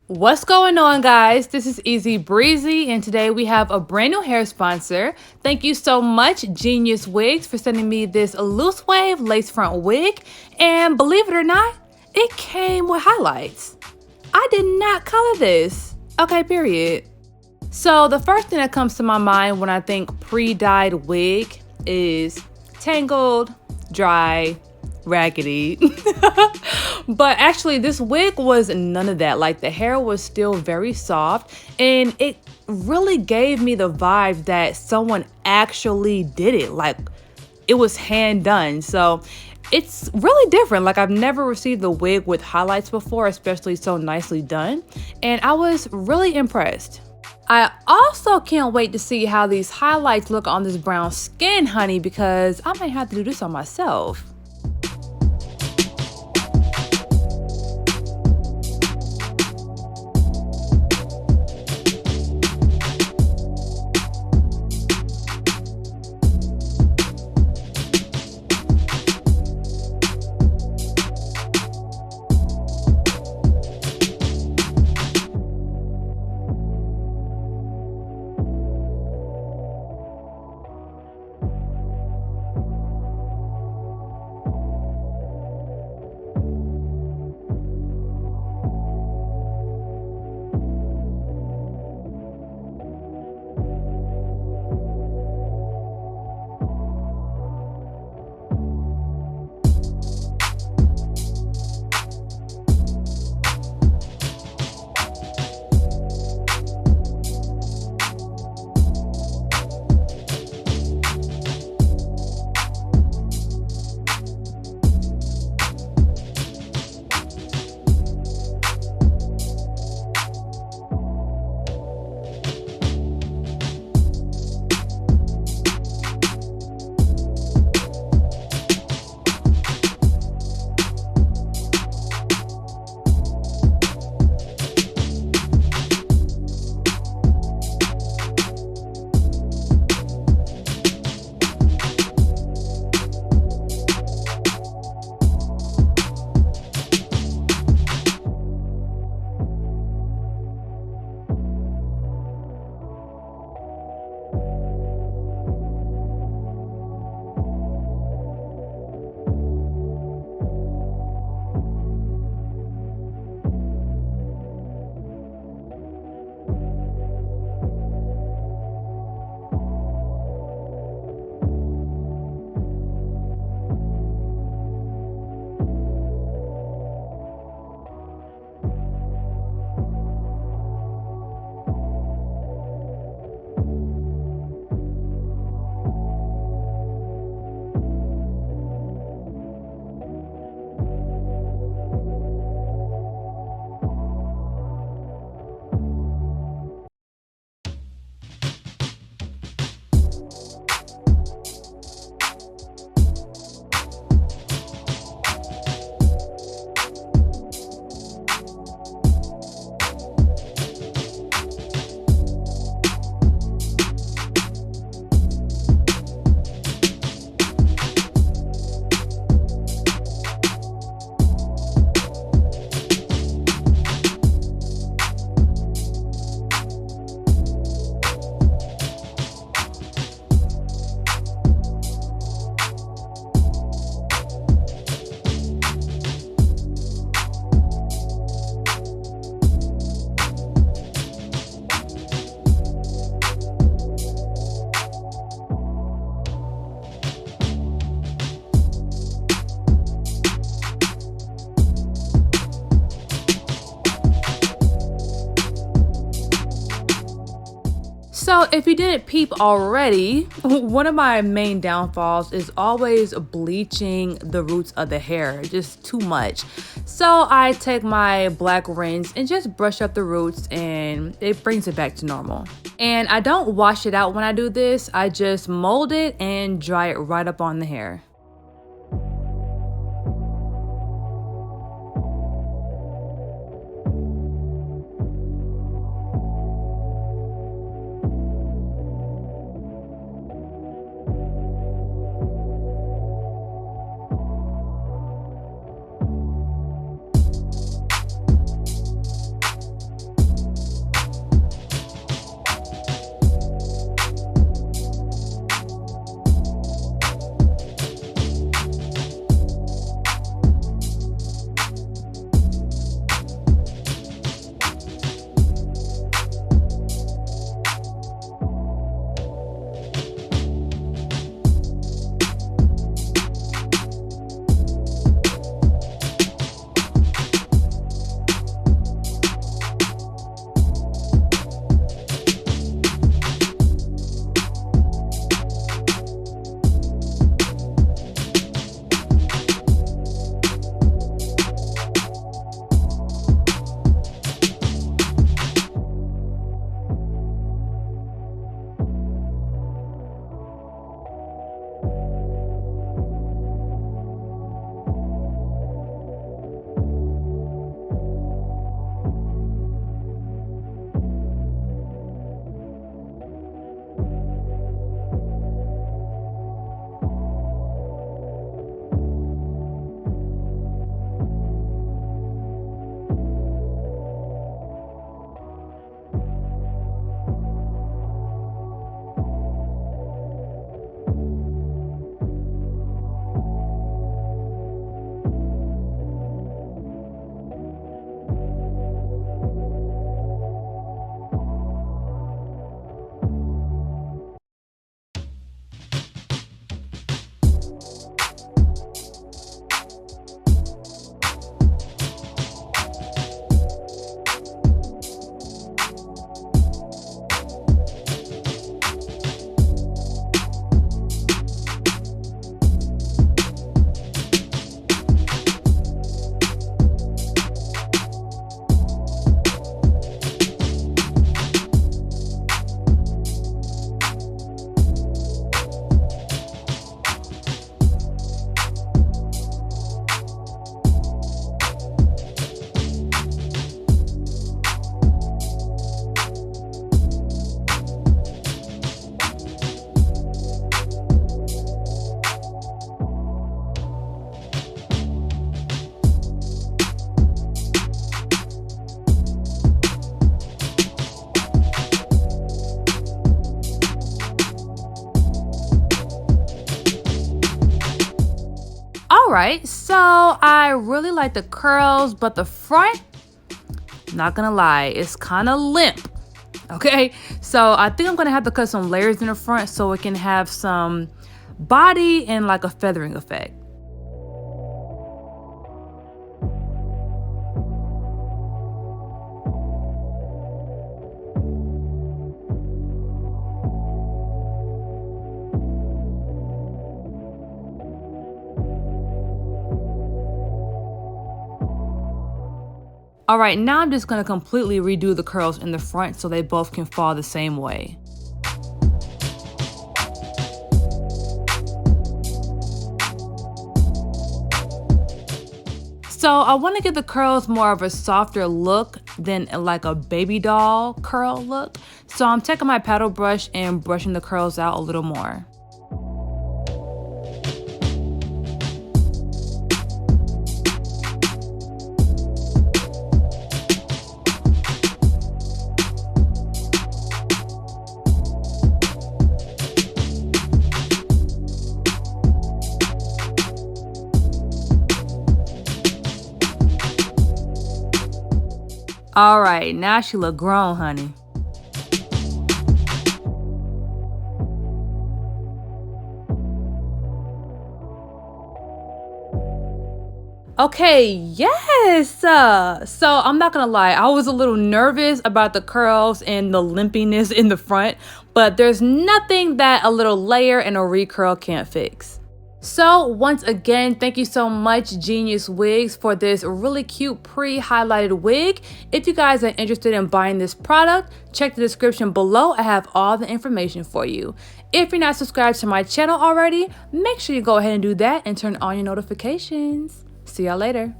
What's going on, guys? This is Easy Breezy, and today we have a brand new hair sponsor. Thank you so much, Geniuswigs, for sending me this loose wave lace front wig. And believe it or not, it came with highlights. I did not color this. Okay, period. So the first thing that comes to my mind when I think pre-dyed wig is tangled, dry, raggedy. But actually this wig was none of that. Like, the hair was still very soft, and it really gave me the vibe that someone actually did it. Like, it was hand done. So it's really different. Like, I've never received a wig with highlights before, especially so nicely done, and I was really impressed. I also can't wait to see how these highlights look on this brown skin, honey, because I might have to do this on myself. So if you didn't peep already, one of my main downfalls is always bleaching the roots of the hair, just too much. So I take my black rinse and just brush up the roots, and it brings it back to normal. And I don't wash it out when I do this, I just mold it and dry it right up on the hair. right, so I really like the curls, but the front, not gonna lie, it's kind of limp. Okay, so I think I'm gonna have to cut some layers in the front so it can have some body and like a feathering effect. All right, now I'm just gonna completely redo the curls in the front so they both can fall the same way. So I want to give the curls more of a softer look than like a baby doll curl look. So I'm taking my paddle brush and brushing the curls out a little more. All right, now she look grown, honey. Okay, yes. So I'm not gonna lie, I was a little nervous about the curls and the limpiness in the front, but there's nothing that a little layer and a recurl can't fix. So once again, thank you so much, Genius Wigs, for this really cute pre-highlighted wig. If you guys are interested in buying this product, check the description below. I have all the information for you. If you're not subscribed to my channel already, make sure you go ahead and do that and turn on your notifications. See y'all later.